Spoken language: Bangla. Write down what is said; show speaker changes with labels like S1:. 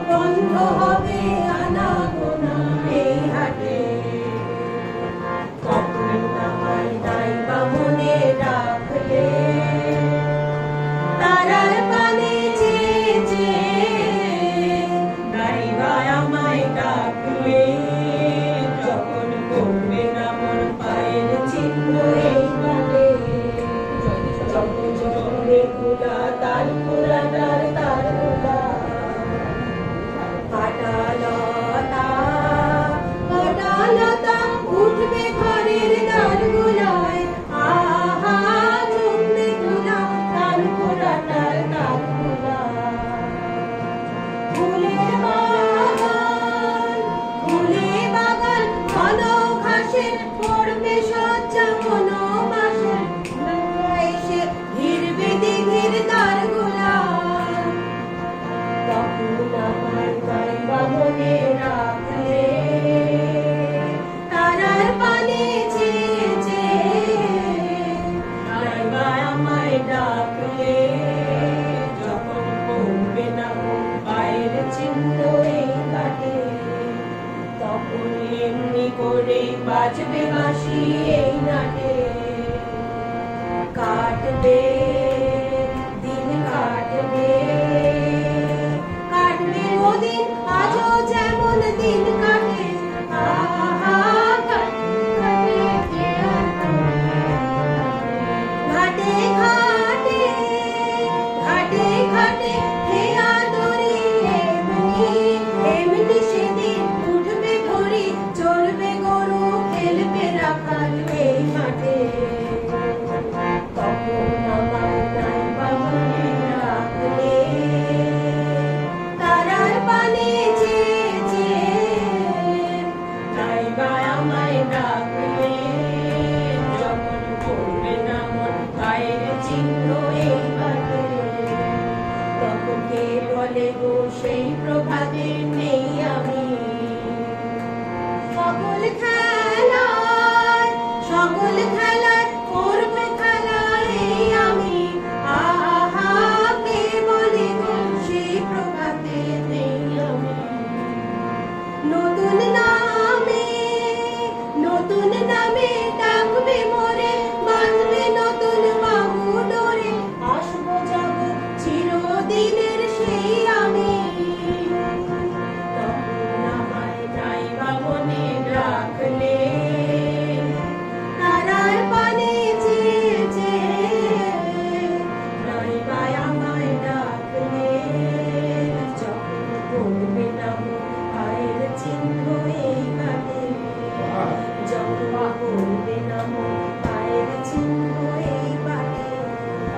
S1: বন্ধ হবে আনাগোনা এই হাটে। কখন আমায় নাই বা মনে রাখলে তারার পানে চেয়ে চেয়ে, নাই বা আমায় ডাকলে যখন পড়বে না মন পায়ের চিহ্ন এই ঘাটে। যখন জমবে গুলা তার পুরাটার তার গুলা, কাটালতা কাটালতা উঠবে ঘরের দ্বারগুলায়, আহা জমবে গুলা তার পুরাটার তার গুলা। ফুলের বাগান ফুলে বাগান ঘন ঘাসের পড়বে সজ্জা কোনো মাসের, এসে ঘিরবে দিঘির দ্বারগুলা। তখন আমার গাইবা মনে রাখলে তারার পানে চেয়ে চেয়ে, গাইবা আমায় ডাকলে যখন পড়বে না মন পায়ের চিহ্ন এই ঘাটে। তখন এমনি করে বাজবে বাঁশি এই নাটে। কাটবে দিন কাটবে কাটবে ওদিন আজও যেমন দিন কাটে, আহা কাটে কাটে ঘাটে ঘাটে ঘাটে ঘাটে খেয়া দড়ি এমনি এমনি সেদিন উঠবে ভরি চলবে গরু খেলবে রাখাল এই মাঠে। তখন আমার নাই বা মনে রাখলে তারার পানে চেয়ে চেয়ে, নাই বা আমায় ডাকলে যখন পড়বে না মন পায়ের চিহ্ন এই ঘাটে। তখন কে বলে গো সেই প্রভাতে নেই আমি, সকল